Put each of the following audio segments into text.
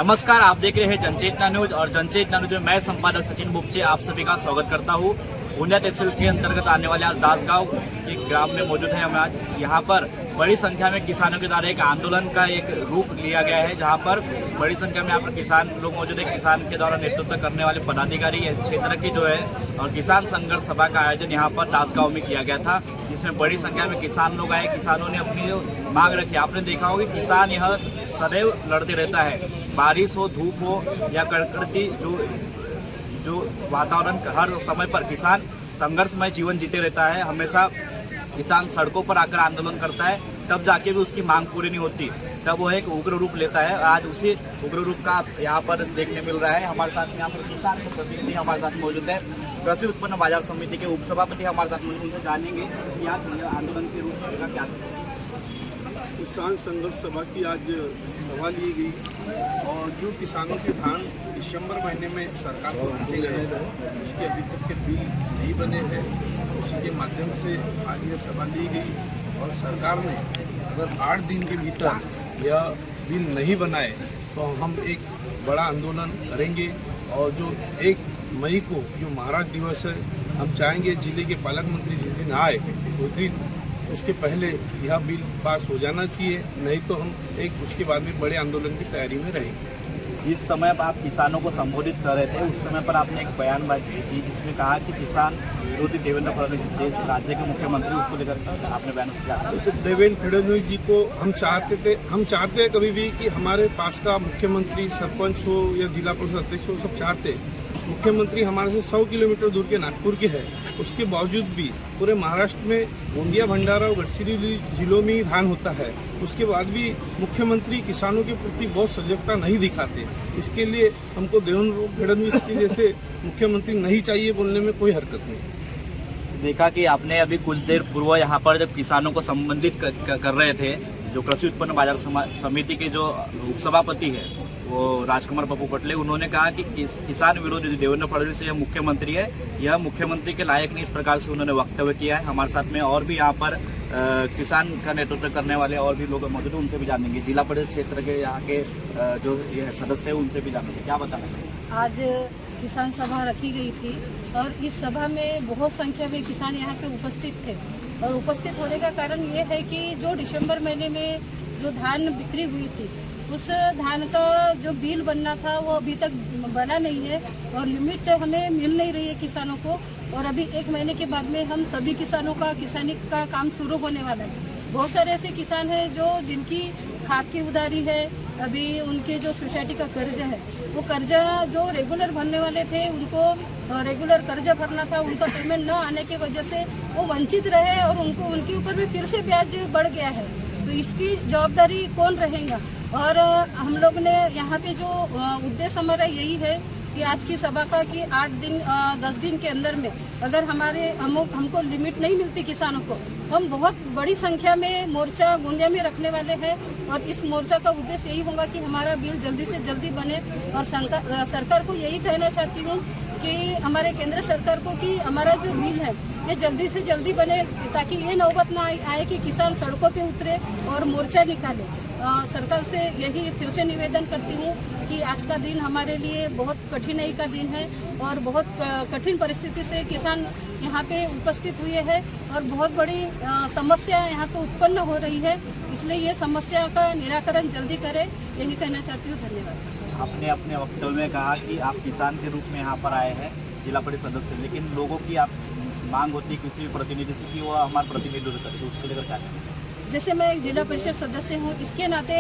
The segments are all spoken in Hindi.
नमस्कार, आप देख रहे हैं जनचेतना न्यूज और जनचेतना न्यूज में मैं संपादक सचिन बुपचे आप सभी का स्वागत करता हूं। गोंदिया तहसील के अंतर्गत आने वाले आज दासगांव के ग्राम में मौजूद है। हम आज यहाँ पर बड़ी संख्या में किसानों के द्वारा एक आंदोलन का एक रूप लिया गया है, जहाँ पर बड़ी संख्या में यहाँ पर किसान लोग मौजूद है। किसान के द्वारा नेतृत्व करने वाले पदाधिकारी इस क्षेत्र की जो है और किसान संघर्ष सभा का आयोजन यहाँ पर दासगांव में किया गया था, जिसमें बड़ी संख्या में किसान लोग आए। किसानों ने अपनी मांग रखी। आपने देखा होगा कि किसान यह सदैव लड़ते रहता है, बारिश हो, धूप हो या कड़कड़ती जो वातावरण हर समय पर किसान संघर्षमय जीवन जीते रहता है। हमेशा किसान सड़कों पर आकर आंदोलन करता है, तब जाके भी उसकी मांग पूरी नहीं होती, तब वो एक उग्र रूप लेता है। आज उसी उग्र रूप का यहाँ पर देखने मिल रहा है। हमारे साथ में यहाँ पर किसान के प्रतिनिधि हमारे साथ मौजूद है। कृषि उत्पन्न बाजार समिति के उपसभापति हमारे साथ मौजूद, उनसे जानेंगे कि आज आंदोलन के रूप में क्या किसान संघर्ष सभा की आज सभा ली गई और जो किसानों के धान दिसंबर महीने में सरकार को भेजे गए हैं उसके अभी तक के बिल नहीं बने हैं। उसी के माध्यम से आज यह सभा ली गई और सरकार ने अगर 8 दिन के भीतर यह बिल नहीं बनाए तो हम एक बड़ा आंदोलन करेंगे। और जो 1 मई को जो महाराज दिवस है, हम चाहेंगे जिले के पालक मंत्री जिस दिन आए उस दिन उसके पहले यह बिल पास हो जाना चाहिए, नहीं तो हम एक उसके बाद में बड़े आंदोलन की तैयारी में रहेंगे। जिस समय आप किसानों को संबोधित कर रहे थे उस समय पर आपने एक बयानबाजी की जिसमें कहा कि किसान विरोधी देवेंद्र फडणवीस राज्य के मुख्यमंत्री, उसको लेकर आपने बयान किया। तो देवेंद्र फडणवीस जी को हम चाहते हैं कभी भी कि हमारे पास का मुख्यमंत्री सरपंच हो या जिला परिषद अध्यक्ष हो, सब चाहते हैं। मुख्यमंत्री हमारे से 100 किलोमीटर दूर के नागपुर के है, उसके बावजूद भी पूरे महाराष्ट्र में गोंदिया, भंडारा और गढ़चिरौली जिलों में ही धान होता है, उसके बाद भी मुख्यमंत्री किसानों के प्रति बहुत सजगता नहीं दिखाते। इसके लिए हमको देवेंद्र फडणवीस के जैसे मुख्यमंत्री नहीं चाहिए बोलने में कोई हरकत नहीं। देखा कि आपने अभी कुछ देर पूर्व यहाँ पर जब किसानों को संबोधित कर रहे थे, जो कृषि उत्पन्न बाजार समिति के जो उपसभापति है वो राजकुमार पप्पू पटले, उन्होंने कहा कि किसान विरोधी देवेंद्र फडणवीस यह मुख्यमंत्री है, यह मुख्यमंत्री के लायक नहीं, इस प्रकार से उन्होंने वक्तव्य किया है। हमारे साथ में और भी यहाँ पर किसान का नेतृत्व करने वाले और भी लोग मौजूद हैं, उनसे भी जानेंगे। जिला परिषद क्षेत्र के यहाँ के जो ये सदस्य हैं उनसे भी जानेंगे। क्या बताना? आज किसान सभा रखी गई थी और इस सभा में बहुत संख्या में किसान यहाँ पे उपस्थित थे और उपस्थित होने का कारण ये है कि जो दिसंबर महीने में जो धान बिक्री हुई थी उस धान का जो बिल बनना था वो अभी तक बना नहीं है और लिमिट हमें मिल नहीं रही है किसानों को। और अभी 1 महीने के बाद में हम सभी किसानों का किसानी का काम शुरू होने वाला है। बहुत सारे ऐसे किसान हैं जो जिनकी खाद की उधारी है, अभी उनके जो सोसाइटी का कर्ज है वो कर्जा जो रेगुलर भरने वाले थे उनको रेगुलर कर्जा भरना था, उनका पेमेंट न आने की वजह से वो वंचित रहे और उनको उनके ऊपर भी फिर से ब्याज बढ़ गया है। तो इसकी जवाबदारी कौन रहेगा? और हम लोग ने यहाँ पे जो उद्देश्य हमारा यही है कि आज की सभा का कि 8 दिन 10 दिन के अंदर में अगर हमको लिमिट नहीं मिलती किसानों को, हम बहुत बड़ी संख्या में मोर्चा गोंदिया में रखने वाले हैं। और इस मोर्चा का उद्देश्य यही होगा कि हमारा बिल जल्दी से जल्दी बने। और सरकार को यही कहना चाहती हूँ कि हमारे केंद्र सरकार को कि हमारा जो बिल है ये जल्दी से जल्दी बने, ताकि ये नौबत ना आए कि किसान सड़कों पे उतरे और मोर्चा निकाले। सरकार से यही फिर से निवेदन करती हूँ कि आज का दिन हमारे लिए बहुत कठिनाई का दिन है और बहुत कठिन परिस्थिति से किसान यहाँ पे उपस्थित हुए हैं और बहुत बड़ी समस्या यहाँ पे उत्पन्न हो रही है, इसलिए ये समस्या का निराकरण जल्दी करें, यही कहना चाहती हूँ। धन्यवाद। आपने अपने वक्तव्य में कहा कि आप किसान के रूप में यहाँ पर आए हैं, जिला परिषद सदस्य, लेकिन लोगों की आप मांग होती है किसी भी प्रतिनिधि से कि वो हमारे प्रतिनिधित्व करे, तो उसको लेकर क्या करें? जैसे मैं एक जिला परिषद सदस्य हूँ, इसके नाते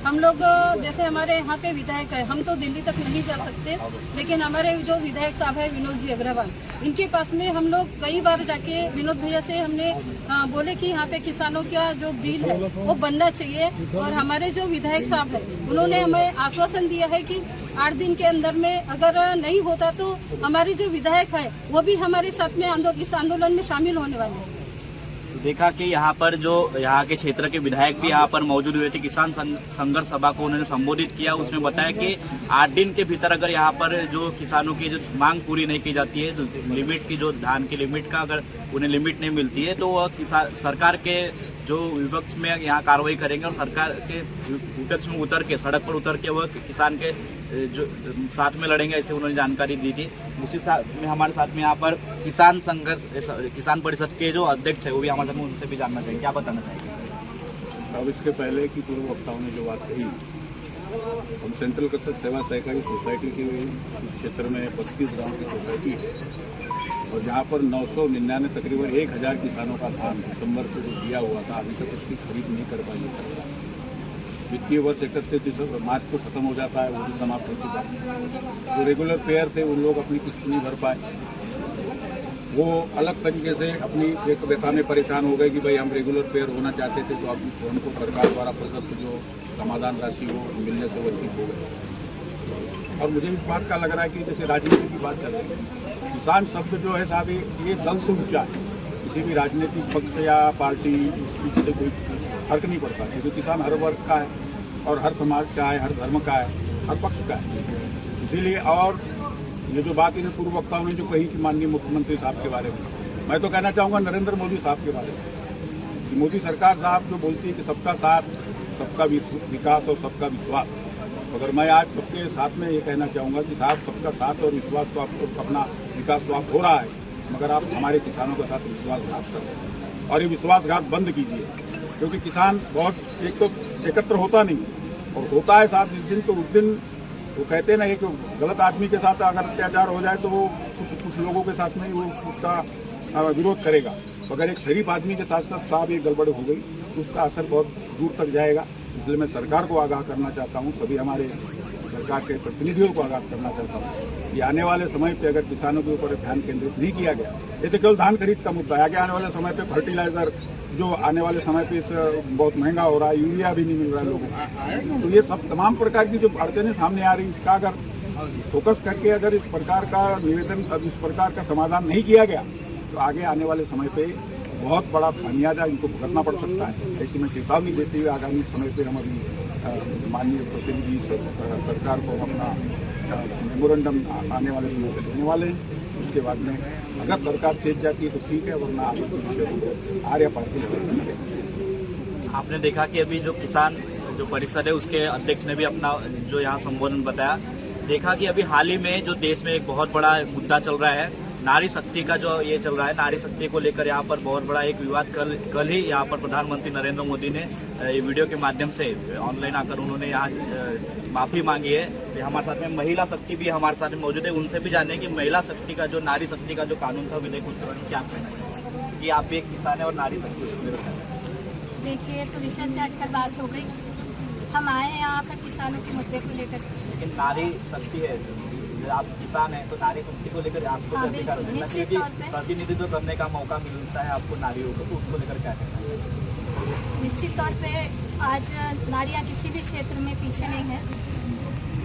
हम लोग जैसे हमारे यहाँ पे विधायक है, हम तो दिल्ली तक नहीं जा सकते, लेकिन हमारे जो विधायक साहब है विनोद जी अग्रवाल, इनके पास में हम लोग कई बार जाके विनोद भैया से हमने बोले कि यहाँ पे किसानों का जो बिल है वो बनना चाहिए। और हमारे जो विधायक साहब है उन्होंने हमें आश्वासन दिया है कि 8 दिन के अंदर में अगर नहीं होता तो हमारे जो विधायक है वो भी हमारे साथ में इस आंदोलन में शामिल होने वाले हैं। देखा कि यहाँ पर जो यहाँ के क्षेत्र के विधायक भी यहाँ पर मौजूद हुए थे, किसान संघर्ष सभा को उन्होंने संबोधित किया। उसमें बताया कि 8 दिन के भीतर अगर यहाँ पर जो किसानों की जो मांग पूरी नहीं की जाती है, तो लिमिट की जो धान की लिमिट का अगर उन्हें लिमिट नहीं मिलती है तो वह सरकार के जो विपक्ष में यहाँ कार्रवाई करेंगे और सरकार के विपक्ष में उतर के सड़क पर उतर के वह किसान के जो साथ में लड़ेंगे, ऐसे उन्होंने जानकारी दी थी। उसी साथ में हमारे साथ में यहाँ पर किसान परिषद के जो अध्यक्ष है वो भी हमारे साथ में, उनसे भी जानना चाहिए, क्या बताना चाहिए। अब इसके पहले की पूर्व वक्ताओं ने जो बात कही, हम सेंट्रल कृषक सेवा सहकारी सोसाइटी के इस क्षेत्र में 32 गाँव की सोसाइटी है और जहाँ पर 999 तकरीबन 1000 किसानों का धान दिसंबर से जो दिया हुआ था अभी तक उसकी खरीद नहीं कर पाई। वित्तीय वर्ष 31 मार्च को खत्म हो जाता है, वो भी समाप्त हो चुका है। जो रेगुलर पेयर थे उन लोग अपनी किस्त नहीं भर पाए, वो अलग तरीके से अपनी एक व्यथा में परेशान हो गए कि भाई हम रेगुलर पेयर होना चाहते थे तो अब हमको सरकार द्वारा प्रदत्त जो समाधान राशि हो मिलने से वो ठीक हो गए। और मुझे इस बात का लग रहा है कि जैसे राजनीति की बात चल रही है, किसान शब्द जो है साहब ये दल से ऊंचा है। किसी भी राजनीतिक पक्ष या पार्टी इससे कोई फर्क नहीं पड़ता, क्योंकि किसान हर वर्ग का है और हर समाज का है, हर धर्म का है, हर पक्ष का है। इसीलिए और ये जो बात इन्हें पूर्व वक्ताओं ने जो कही कि माननीय मुख्यमंत्री साहब के बारे में, मैं तो कहना चाहूँगा नरेंद्र मोदी साहब के बारे में कि मोदी सरकार साहब जो बोलती है कि सबका साथ, सबका विकास और सबका विश्वास, मगर मैं आज सबके साथ में ये कहना चाहूँगा कि साहब सबका साथ और विश्वास तो आपको अपना विकास तो आप हो रहा है, मगर आप हमारे किसानों के साथ विश्वासघात कर रहे हैं और ये विश्वासघात बंद कीजिए। क्योंकि किसान बहुत एक तो एकत्र होता नहीं और होता है साहब जिस दिन, तो उस दिन वो कहते ना एक गलत आदमी के साथ अगर अत्याचार हो जाए तो वो कुछ लोगों के साथ में वो उसका विरोध करेगा, अगर एक शरीफ आदमी के साथ साथ साहब ये गड़बड़ हो गई तो उसका असर बहुत दूर तक जाएगा। इसलिए मैं सरकार को आगाह करना चाहता हूँ, सभी हमारे सरकार के प्रतिनिधियों को आगाह करना चाहता हूँ कि आने वाले समय पे अगर किसानों के ऊपर ध्यान केंद्रित नहीं किया गया, ये तो केवल धान खरीद का मुद्दा है, आगे आने वाले समय पे फर्टिलाइजर जो आने वाले समय पे बहुत महंगा हो रहा है, यूरिया भी नहीं मिल रहा है लोगों को, तो ये सब तमाम प्रकार की जो अड़चनें सामने आ रही, इसका अगर फोकस करके अगर इस प्रकार का निवेदन, इस प्रकार का समाधान नहीं किया गया तो आगे आने वाले समय पे बहुत बड़ा खामियाजा इनको भुगतना पड़ सकता है। ऐसी मैं चेतावनी देते हुए आगामी समय पे हम अभी माननीय प्रतिनिधि सरकार को अपना मेमोरेंडम आने वाले समय पे देने वाले हैं। उसके बाद में अगर सरकार चेत जाती है तो ठीक है, वरना आगे आर्य पार्टी लड़ेगी। आपने देखा कि अभी जो किसान जो परिषद है उसके अध्यक्ष ने भी अपना जो यहाँ संबोधन बताया। देखा कि अभी हाल ही में जो देश में एक बहुत बड़ा मुद्दा चल रहा है, नारी शक्ति का जो ये चल रहा है, नारी शक्ति को लेकर यहाँ पर बहुत बड़ा एक विवाद कल ही यहाँ पर प्रधानमंत्री नरेंद्र मोदी ने ये वीडियो के माध्यम से ऑनलाइन आकर उन्होंने यहाँ माफ़ी मांगी है। हमारे साथ में महिला शक्ति भी हमारे साथ में मौजूद है, उनसे भी जाने कि महिला शक्ति का जो नारी शक्ति का जो कानून था विधेयक उसके बारे में क्या कहना चाहिए कि आप एक किसान है और नारी शक्ति। देखिए, तो रिसर्च से हटकर बात हो गई, हम आए हैं यहाँ पर किसानों के मुद्दे को लेकर। लेकिन नारी शक्ति है, आप किसान हैं तो नारी शक्ति को लेकर आपको प्रतिनिधित्व करने का मौका मिलता है आपको नारियों को, तो उसको लेकर क्या कहना है? निश्चित तौर पे आज नारियाँ किसी भी क्षेत्र में पीछे नहीं हैं।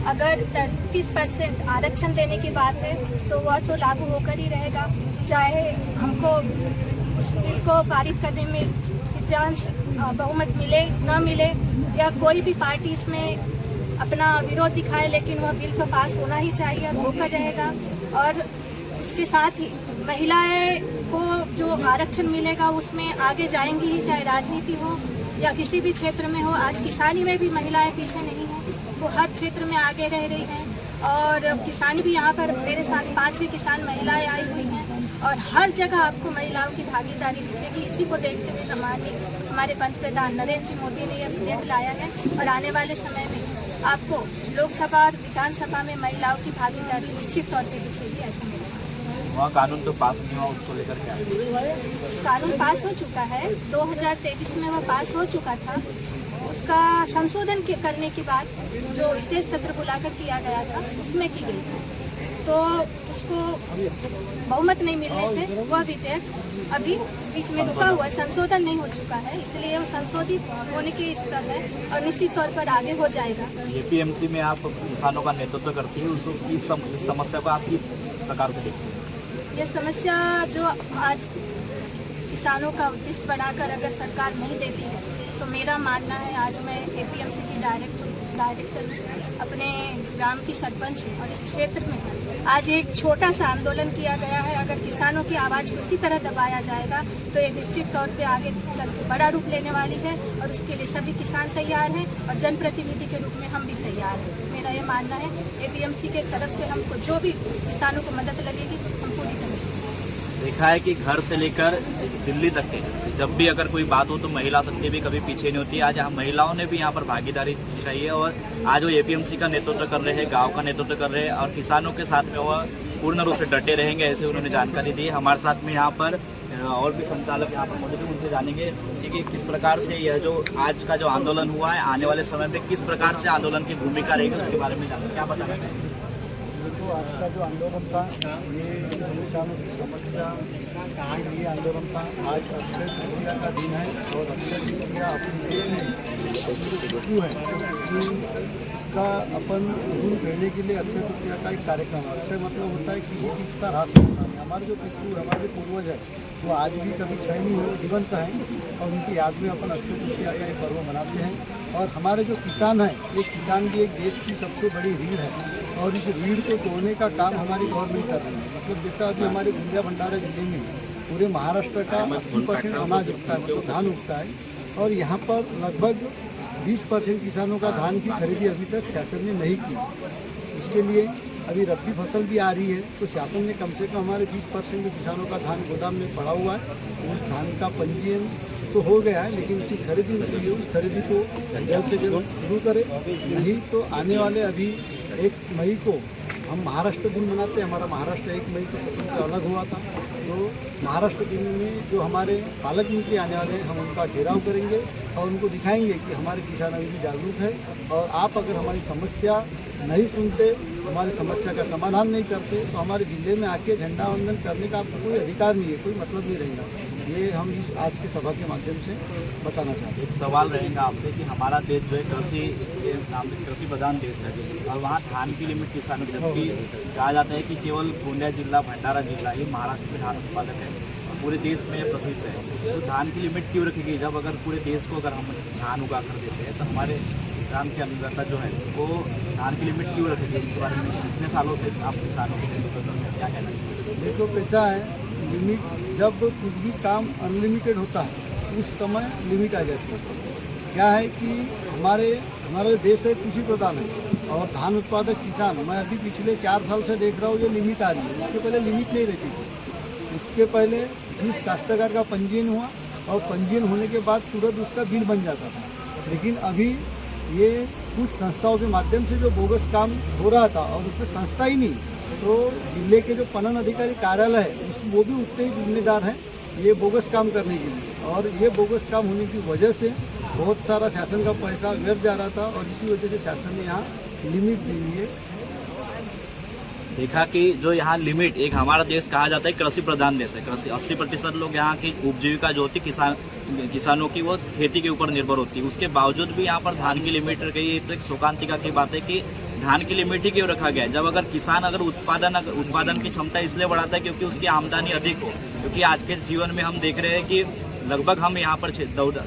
अगर 30% आरक्षण देने की बात है तो वह तो लागू होकर ही रहेगा, चाहे हमको उस बिल को पारित करने में तृतीयांश बहुमत मिले न मिले या कोई भी पार्टी इसमें अपना विरोध दिखाए, लेकिन वह बिल तो पास होना ही चाहिए और होकर रहेगा। और उसके साथ ही महिलाएं को जो आरक्षण मिलेगा उसमें आगे जाएंगी ही, चाहे राजनीति हो या किसी भी क्षेत्र में हो। आज किसानी में भी महिलाएं पीछे नहीं हैं, वो हर क्षेत्र में आगे रह रही हैं। और किसानी भी यहाँ पर मेरे साथ 5-6 किसान महिलाएं आई हुई हैं और हर जगह आपको महिलाओं की भागीदारी दिखेगी। इसी को देखते हुए हमारे पंतप्रधान नरेंद्र जी मोदी ने यह विधेयक लाया है और आने वाले समय में आपको लोकसभा और विधानसभा में महिलाओं की भागीदारी निश्चित तौर पर दिखेगी। ऐसा वहाँ कानून तो पास नहीं हुआ, उसको लेकर क्या है? कानून पास हो चुका है, 2023 में वह पास हो चुका था। उसका संशोधन करने की बात जो विशेष सत्र बुलाकर किया गया था उसमें की गई थी, तो उसको बहुमत नहीं मिलने से वह विधेयक अभी बीच में रुका हुआ, संशोधन नहीं हो चुका है, इसलिए वो संशोधित होने के इस पर है और निश्चित तौर पर आगे हो जाएगा। एपीएमसी में आप किसानों का नेतृत्व करती है, इस समस्या को आप किस प्रकार से देखते हैं? यह समस्या जो आज किसानों का उद्दिष्ट बनाकर अगर सरकार नहीं देती है तो मेरा मानना है, आज मैं एपीएमसी की डायरेक्टर अपने ग्राम की सरपंच हूँ और इस क्षेत्र में आज एक छोटा सा आंदोलन किया गया है। अगर किसानों की आवाज़ को इसी तरह दबाया जाएगा तो ये निश्चित तौर पे आगे चल के बड़ा रूप लेने वाली है और उसके लिए सभी किसान तैयार हैं और जनप्रतिनिधि के रूप में हम भी तैयार हैं। मेरा ये मानना है APMC के तरफ से हमको जो भी किसानों को मदद लगेगी हम पूरी तरह से। देखा है कि घर से लेकर दिल्ली तक के जब भी अगर कोई बात हो तो महिला शक्ति भी कभी पीछे नहीं होती। आज यहाँ महिलाओं ने भी यहाँ पर भागीदारी चाहिए और आज वो APMC का नेतृत्व कर रहे हैं, गांव का नेतृत्व कर रहे हैं और किसानों के साथ में वह पूर्ण रूप से डटे रहेंगे, ऐसे उन्होंने जानकारी दी। हमारे साथ में यहाँ पर और भी संचालक यहाँ पर मौजूद हैं, उनसे जानेंगे कि किस प्रकार से यह जो आज का जो आंदोलन हुआ है आने वाले समय में किस प्रकार से आंदोलन की भूमिका रहेगी उसके बारे में जानेंगे। क्या बताना चाहेंगे? तो आज का जो आंदोलन था ये किसानों की समस्या के लिए आंदोलन था। आज अक्षय तृतीया का दिन है और अक्षय तृतीया अपने देश में जो है का अपन वसूल करने के लिए अक्षय तृतीया का एक कार्यक्रम है। अक्षय मतलब होता है किसी चीज़ का ह्रास होना है। हमारे जो पितृ हमारे पूर्वज है वो आज भी कभी क्षय नहीं हो जीवंत हैं और उनकी याद में अपन अक्षय तृतीया का एक पर्व मनाते हैं। और हमारे जो किसान हैं ये किसान भी एक देश की सबसे बड़ी रीढ़ है और इस रीढ़ को तोड़ने का काम हमारी गवर्नमेंट कर रही है। मतलब जैसा अभी हमारे गुंजा भंडारा जिले में पूरे महाराष्ट्र का 80% अनाज उगता है, मतलब धान उगता है और यहाँ पर लगभग 20% किसानों का धान की खरीदी अभी तक शासन ने नहीं की। इसके लिए अभी रबी फसल भी आ रही है तो शासन ने कम से कम हमारे 20% जो किसानों का धान गोदाम में पड़ा हुआ है उस धान का पंजीयन तो हो गया है लेकिन उसकी खरीदी नहीं हुई। उस खरीदी को जल्द से जल्द शुरू करें, नहीं तो आने वाले अभी 1 मई को हम महाराष्ट्र दिन मनाते हैं। हमारा महाराष्ट्र 1 मई को स्वतंत्र अलग हुआ था तो महाराष्ट्र दिन में जो हमारे पालक मंत्री आने वाले हैं हम उनका घेराव करेंगे और उनको दिखाएंगे कि हमारे किसान अभी भी जागरूक है और आप अगर हमारी समस्या नहीं सुनते, हमारी समस्या का समाधान नहीं करते तो हमारे जिले में आके झंडा वंदन करने का आपको कोई अधिकार नहीं है, कोई मतलब नहीं रहेगा। ये हम इस आज की सभा के माध्यम से बताना चाहते हैं। एक सवाल रहेगा आपसे कि हमारा देश जो है कृषि प्रधान देश है और वहाँ धान की लिमिट किसानों की, जबकि कहा जाता है कि केवल गोंदिया जिला भंडारा जिला ये महाराष्ट्र में धान उत्पादक है और पूरे देश में प्रसिद्ध है। तो धान की लिमिट क्यों रखी गई? जब अगर पूरे देश को अगर हम धान उगा कर देते हैं तो हमारे किसान के अन्नदाता जो है वो धान की लिमिट क्यों रखी गई? उसके बारे में कितने सालों से आप किसानों के नेतृत्व करते हैं, क्या कहना चाहिए? देखो कैसा है, लिमिट जब कुछ भी काम अनलिमिटेड होता है उस समय लिमिट आ जाती है। क्या है कि हमारे देश है कृषि प्रधान है और धान उत्पादक किसान, मैं अभी पिछले 4 साल से देख रहा हूँ ये लिमिट आ रही है। इसके पहले लिमिट नहीं रहती थी। इसके पहले जिस काश्तकार का पंजीयन हुआ और पंजीयन होने के बाद तुरंत उसका बिल बन जाता था, लेकिन अभी ये कुछ संस्थाओं के माध्यम से जो बोगस काम हो रहा था और उसमें संस्था ही नहीं तो जिले के जो पणन अधिकारी कार्यालय है वो भी उतने ही जिम्मेदार हैं ये बोगस काम करने के लिए। और ये बोगस काम होने की वजह से बहुत सारा शासन का पैसा व्यर्थ जा रहा था और इसी वजह से शासन ने यहाँ लिमिट दी हुई है। देखा कि जो यहाँ लिमिट, एक हमारा देश कहा जाता है कृषि प्रधान देश है, कृषि 80% लोग यहाँ की उपजीविका जो होती किसानों की वो खेती के ऊपर निर्भर होती है। उसके बावजूद भी यहाँ पर धान की लिमिट रखी है। एक शोकांतिका की बात है कि धान की लिमिट ही क्यों रखा गया है? जब अगर किसान अगर उत्पादन की क्षमता इसलिए बढ़ाता है क्योंकि उसकी आमदनी अधिक हो। क्योंकि आज के जीवन में हम देख रहे हैं कि लगभग हम यहाँ पर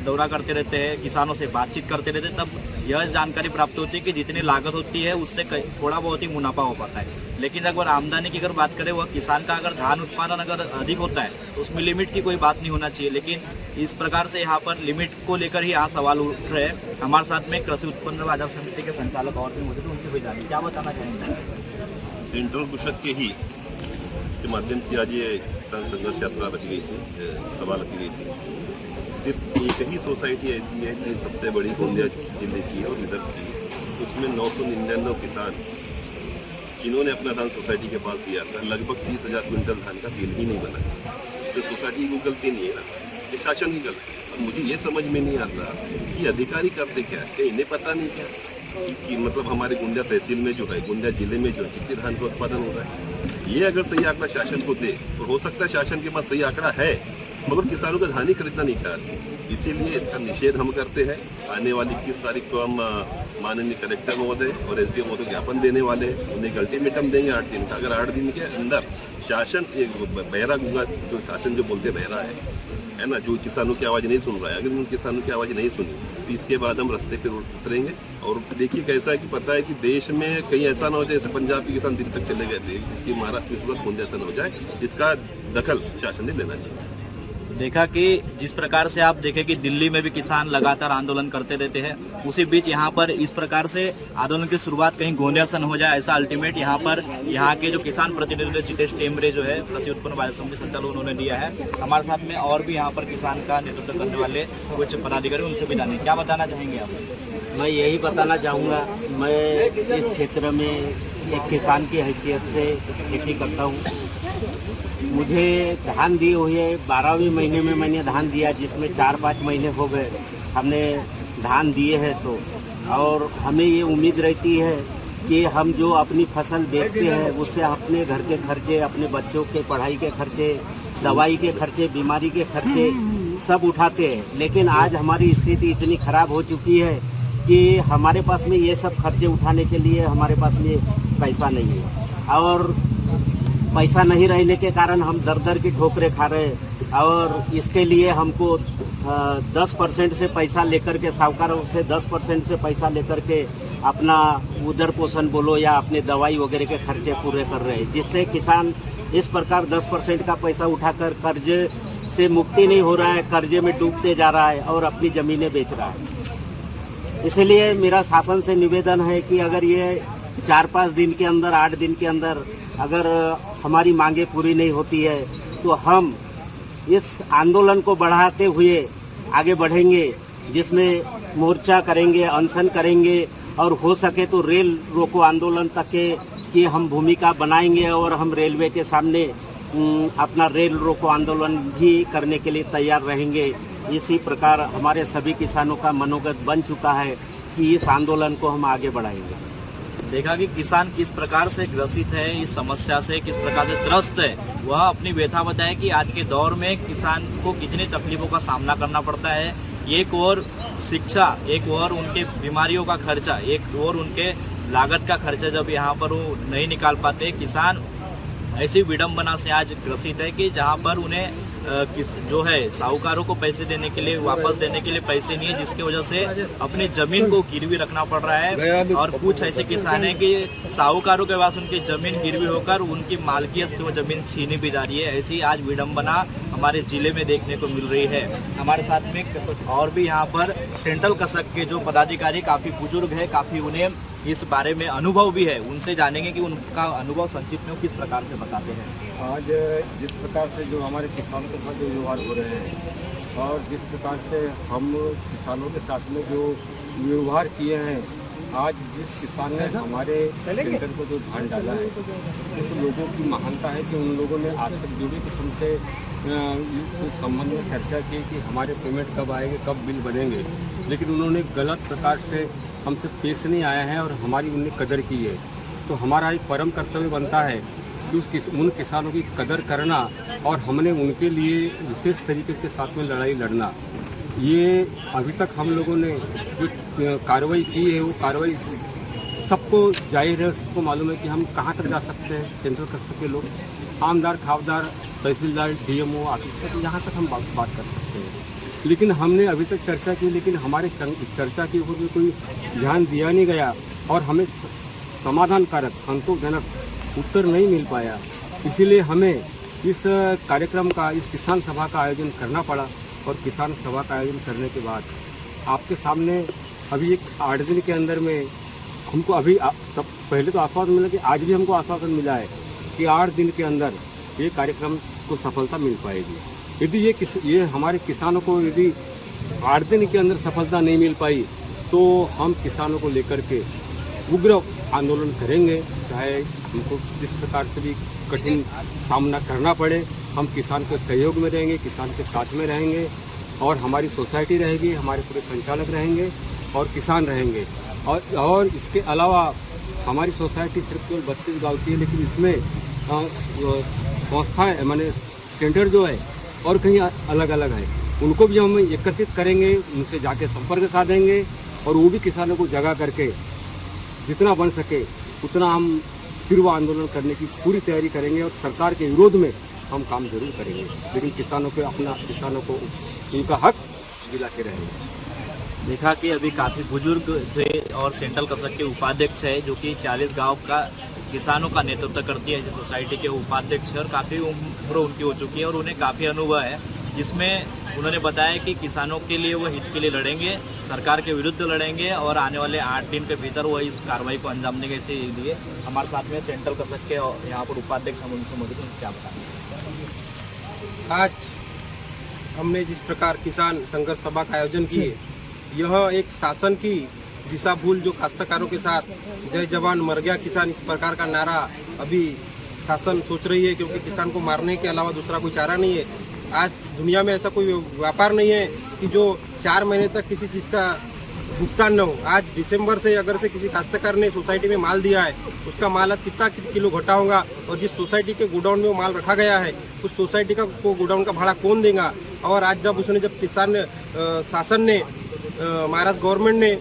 दौरा करते रहते हैं, किसानों से बातचीत करते रहते हैं, तब यह जानकारी प्राप्त होती है कि जितनी लागत होती है उससे थोड़ा बहुत ही मुनाफा हो पाता है। लेकिन अगर आमदनी की अगर बात करें वह किसान का अगर धान उत्पादन अगर अधिक होता है तो उसमें लिमिट की कोई बात नहीं होना चाहिए। लेकिन इस प्रकार से यहाँ पर लिमिट को लेकर ही यहाँ सवाल उठ रहे हैं। हमारे साथ में कृषि उत्पन्न बाजार समिति के संचालक और भी मौजूद हैं, उनसे भी जानिए क्या बताना चाहेंगे। सेंट्रल परिषद के ही के माध्यम से आज ये किसान संघर्ष यात्रा रखी गई थी, सभा रखी गई थी। सिर्फ एक ही सोसाइटी ऐसी है जो सबसे बड़ी गोंदिया जिले की है और विदर्भ की है। उसमें 999 किसान जिन्होंने अपना धान सोसाइटी के पास दिया था, लगभग 30,000 क्विंटल धान का बिल ही नहीं बना। तो सोसाइटी की गलती नहीं है ना, ये शासन की गलती है। और मुझे ये समझ में नहीं आता कि अधिकारी करते क्या है, इन्हें पता नहीं क्या कि मतलब हमारे गोंदिया तहसील में जो है, गोंदिया जिले में जो है कितने धान का उत्पादन हो रहा है। ये अगर सही आंकड़ा शासन को दे तो हो सकता है शासन के पास सही आंकड़ा है मगर किसानों का धान ही खरीदना नहीं चाहते। इसीलिए इसका निषेध हम करते हैं। आने वाली 21 तारीख को हम माननीय कलेक्टर महोदय और SDO महोदय को ज्ञापन देने वाले हैं। उन्हें अल्टीमेटम देंगे 8 दिन का। अगर 8 दिन के अंदर शासन एक बहरा गूंगा, जो शासन जो बोलते बहरा है, है ना, जो किसानों की आवाज़ नहीं सुन रहा है। अगर उन किसानों की आवाज़ नहीं सुनी तो इसके बाद हम रास्ते पर उतरेंगे। और देखिए कैसा है कि पता है कि देश में कहीं ऐसा ना हो जाए, जैसे पंजाब के किसान दिल्ली तक चले गए थे, इसकी महाराष्ट्र की सूरत कौन ऐसा ना हो जाए, इसका दखल शासन ने लेना चाहिए। देखा कि जिस प्रकार से आप देखें कि दिल्ली में भी किसान लगातार आंदोलन करते रहते हैं, उसी बीच यहाँ पर इस प्रकार से आंदोलन की शुरुआत कहीं गोंदियासन हो जाए, ऐसा अल्टीमेट यहाँ पर यहाँ के जो किसान प्रतिनिधि जितेश टेमरे जो है कृषि उत्पन्न बाजार समिति संचालक उन्होंने दिया है। हमारे साथ में और भी यहाँ पर किसान का नेतृत्व करने वाले कुछ पदाधिकारी, उनसे भी जाने क्या बताना चाहेंगे आप? मैं यही बताना चाहूँगा, मैं इस क्षेत्र में एक किसान की हैसियत से खेती करता हूँ। मुझे धान दिए हुए 12वें महीने में मैंने धान दिया, जिसमें 4-5 महीने हो गए हमने धान दिए हैं। तो और हमें ये उम्मीद रहती है कि हम जो अपनी फसल बेचते हैं उससे अपने घर के खर्चे, अपने बच्चों के पढ़ाई के खर्चे, दवाई के खर्चे, बीमारी के खर्चे सब उठाते हैं। लेकिन आज हमारी स्थिति इतनी ख़राब हो चुकी है कि हमारे पास में ये सब खर्चे उठाने के लिए हमारे पास में पैसा नहीं है। और पैसा नहीं रहने के कारण हम दर की ठोकरें खा रहे हैं। और इसके लिए हमको 10% से पैसा लेकर के, साहूकारों से 10% से पैसा लेकर के अपना उदर पोषण बोलो या अपने दवाई वगैरह के खर्चे पूरे कर रहे हैं, जिससे किसान इस प्रकार 10% का पैसा उठाकर कर्जे से मुक्ति नहीं हो रहा है, कर्जे में डूबते जा रहा है और अपनी ज़मीनें बेच रहा है। इसलिए मेरा शासन से निवेदन है कि अगर ये 4-5 दिन के अंदर, 8 दिन के अंदर अगर हमारी मांगे पूरी नहीं होती है तो हम इस आंदोलन को बढ़ाते हुए आगे बढ़ेंगे, जिसमें मोर्चा करेंगे, अनशन करेंगे और हो सके तो रेल रोको आंदोलन तक की हम भूमिका बनाएंगे। और हम रेलवे के सामने अपना रेल रोको आंदोलन भी करने के लिए तैयार रहेंगे। इसी प्रकार हमारे सभी किसानों का मनोगत बन चुका है कि इस आंदोलन को हम आगे बढ़ाएंगे। देखा कि किसान किस प्रकार से ग्रसित है, इस समस्या से किस प्रकार से त्रस्त है। वह अपनी व्यथा बताए कि आज के दौर में किसान को कितनी तकलीफों का सामना करना पड़ता है। एक और शिक्षा, एक और उनके बीमारियों का खर्चा, एक और उनके लागत का खर्चा जब यहाँ पर वो नहीं निकाल पाते, किसान ऐसी विडंबना से आज ग्रसित है कि जहाँ पर उन्हें जो है साहूकारों को पैसे देने के लिए, वापस देने के लिए पैसे नहीं है, जिसकी वजह से अपनी जमीन को गिरवी रखना पड़ रहा है। और कुछ ऐसे किसान हैं कि साहूकारों के पास उनकी जमीन गिरवी होकर उनकी मालकियत से वो जमीन छीनी भी जा रही है। ऐसी आज विडंबना हमारे ज़िले में देखने को मिल रही है। हमारे साथ में और भी यहाँ पर सेंट्रल कसक के जो पदाधिकारी काफ़ी बुजुर्ग है, काफ़ी उन्हें इस बारे में अनुभव भी है, उनसे जानेंगे कि उनका अनुभव संक्षिप्त में किस प्रकार से बताते हैं। आज जिस प्रकार से जो हमारे किसानों के साथ जो व्यवहार हो रहे हैं और जिस प्रकार से हम किसानों के साथ में जो व्यवहार किए हैं, आज जिस किसान ने हमारे सेंटर को जो धान डाला है, तो लोगों की महानता है कि उन लोगों ने आज तक जो भी किस्म से इस संबंध में चर्चा की कि हमारे पेमेंट कब आएंगे, कब बिल बनेंगे, लेकिन उन्होंने गलत प्रकार से हमसे पेश नहीं आया है और हमारी उनने कदर की है। तो हमारा एक परम कर्तव्य बनता है कि उन किसानों की कदर करना और हमने उनके लिए विशेष तरीके के साथ में लड़ाई लड़ना। ये अभी तक हम लोगों ने जो कार्रवाई की है वो कार्रवाई सबको जाहिर है, सबको मालूम है कि हम कहाँ तक जा सकते हैं। सेंट्रल कसक के लोग, आमदार, खावदार, तहसीलदार, डीएमओ ऑफिसर, यहाँ तक हम बात कर सकते हैं। लेकिन हमने अभी तक चर्चा की, लेकिन हमारे चर्चा के ऊपर कोई ध्यान दिया नहीं गया और हमें समाधानकारक, संतोषजनक उत्तर नहीं मिल पाया। इसीलिए हमें इस कार्यक्रम का, इस किसान सभा का आयोजन करना पड़ा। और किसान सभा का आयोजन करने के बाद आपके सामने अभी एक 8 दिन के अंदर में हमको अभी सब पहले तो आश्वासन मिला कि आज भी हमको आश्वासन मिला है कि 8 दिन के अंदर ये कार्यक्रम को सफलता मिल पाएगी। यदि ये हमारे किसानों को यदि 8 दिन के अंदर सफलता नहीं मिल पाई तो हम किसानों को लेकर के उग्र आंदोलन करेंगे, चाहे हमको जिस प्रकार से भी कठिन सामना करना पड़े। हम किसान के सहयोग में रहेंगे, किसान के साथ में रहेंगे और हमारी सोसाइटी रहेगी, हमारे पूरे संचालक रहेंगे और किसान रहेंगे। और इसके अलावा हमारी सोसाइटी सिर्फ केवल 32 गाँव की है, लेकिन इसमें संस्थाएँ माने सेंटर जो है और कहीं अलग अलग है, उनको भी हम एकत्रित करेंगे, उनसे जाके संपर्क साधेंगे और वो भी किसानों को जगा करके जितना बन सके उतना हम फिर वो आंदोलन करने की पूरी तैयारी करेंगे और सरकार के विरोध में हम काम जरूर करेंगे, लेकिन किसानों को उनका हक दिलाते रहेंगे। देखा कि अभी काफ़ी बुजुर्ग थे और सेंट्रल कसक के उपाध्यक्ष है, जो कि 40 गांव का किसानों का नेतृत्व करती है, सोसाइटी के उपाध्यक्ष है और काफ़ी उम्र उनकी हो चुकी है और उन्हें काफ़ी अनुभव है, जिसमें उन्होंने बताया कि किसानों के लिए वो हित के लिए लड़ेंगे, सरकार के विरुद्ध लड़ेंगे और आने वाले 8 दिन के भीतर वो इस कार्रवाई को अंजाम देंगे। इसीलिए हमारे साथ में सेंट्रल कसक के यहाँ पर उपाध्यक्ष हम उनसे मौजूद हैं, क्या बताएंगे? आज हमने जिस प्रकार किसान संघर्ष सभा का आयोजन किए, यह एक शासन की दिशा भूल जो काश्तकारों के साथ जय जवान मर गया किसान इस प्रकार का नारा अभी शासन सोच रही है, क्योंकि किसान को मारने के अलावा दूसरा कोई चारा नहीं है। आज दुनिया में ऐसा कोई व्यापार नहीं है कि जो 4 महीने तक किसी चीज़ का भुगतान न हो। आज दिसंबर से अगर से किसी काश्तकार ने सोसाइटी में माल दिया है, उसका माल आज कितना किलो घटा होगा, और जिस सोसाइटी के गोडाउन में वो माल रखा गया है उस सोसाइटी का को गोडाउन का भाड़ा कौन देगा। और आज जब किसान शासन ने महाराष्ट्र गवर्नमेंट ने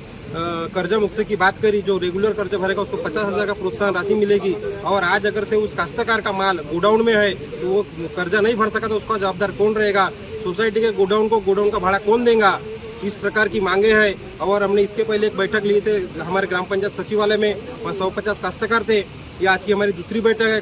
कर्जा मुक्ति की बात करी, जो रेगुलर कर्जा भरेगा उसको 50,000 का प्रोत्साहन राशि मिलेगी, और आज अगर से उस काश्तकार का माल गोडाउन में है तो वो कर्जा नहीं भर सका तो उसका जवाबदार कौन रहेगा, सोसाइटी के गोडाउन का भाड़ा कौन देगा। इस प्रकार की मांगे हैं। और हमने इसके पहले एक बैठक ली थे हमारे ग्राम पंचायत सचिवालय में, वहाँ 150 काश्तकार थे। ये आज की हमारी दूसरी बैठक है,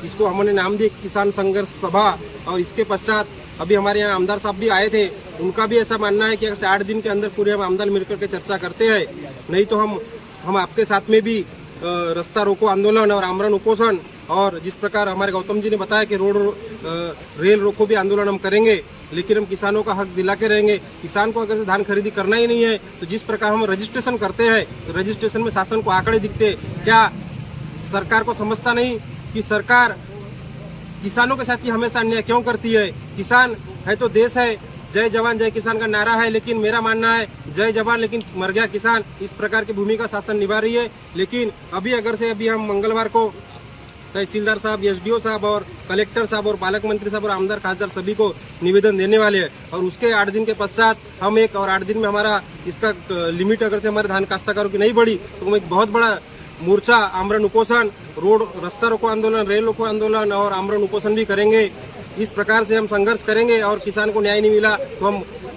इसको हमने नाम दिया किसान संघर्ष सभा। और इसके पश्चात अभी हमारे यहाँ आमदार साहब भी आए थे, उनका भी ऐसा मानना है कि अगर 8 दिन के अंदर पूरे हम आमदार मिलकर के चर्चा करते हैं, नहीं तो हम आपके साथ में भी रास्ता रोको आंदोलन और आमरण उपोषण, और जिस प्रकार हमारे गौतम जी ने बताया कि रेल रोको भी आंदोलन हम करेंगे, लेकिन हम किसानों का हक दिला के रहेंगे। किसान को अगर से धान खरीदी करना ही नहीं है तो जिस प्रकार हम रजिस्ट्रेशन करते हैं तो रजिस्ट्रेशन में शासन को आंकड़े दिखते, क्या सरकार को समझता नहीं कि सरकार किसानों के साथ ही हमेशा अन्याय क्यों करती है। किसान है तो देश है, जय जवान जय किसान का नारा है, लेकिन मेरा मानना है जय जवान लेकिन मर गया किसान, इस प्रकार की भूमिका शासन निभा रही है। लेकिन अभी हम मंगलवार को तहसीलदार साहब, एसडीओ साहब और कलेक्टर साहब और पालक मंत्री साहब और आमदार खासदार सभी को निवेदन देने वाले हैं, और उसके 8 दिन के पश्चात हम 8 दिन में हमारा इसका लिमिट अगर से हमारे धान काश्तकारों की नहीं बढ़ी तो हम एक बहुत बड़ा मोर्चा, आमरण उपोषण, रास्ता रोको आंदोलन, रेल रोको आंदोलन और आमरण उपोषण भी करेंगे। इस प्रकार से हम संघर्ष करेंगे, और किसान को न्याय नहीं मिला तो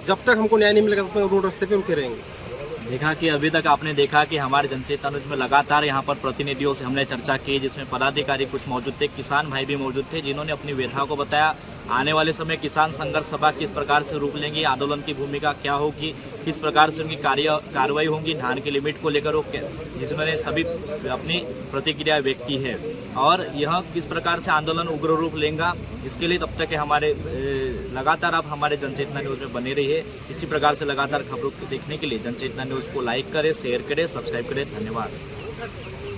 जब तक हमको न्याय नहीं मिलेगा तब तक रोड रास्ते पे उठे रहेंगे। देखा कि अभी तक आपने देखा कि हमारे जनचेतना न्यूज़ में लगातार यहाँ पर प्रतिनिधियों से हमने चर्चा की, जिसमें पदाधिकारी कुछ मौजूद थे, किसान भाई भी मौजूद थे, जिन्होंने अपनी व्यथा को बताया। आने वाले समय किसान संघर्ष सभा किस प्रकार से रूप लेंगी, आंदोलन की भूमिका क्या होगी, किस प्रकार से उनकी कार्रवाई होंगी धान की लिमिट को लेकर, जिसमें सभी अपनी प्रतिक्रिया व्यक्त की है, और यह किस प्रकार से आंदोलन उग्र रूप लेगा, इसके लिए तब तक हमारे लगातार आप हमारे जनचेतना न्यूज़ में बने रहिए। इसी प्रकार से लगातार खबरों को देखने के लिए जनचेतना न्यूज़ को लाइक करें, शेयर करें, सब्सक्राइब करें। धन्यवाद।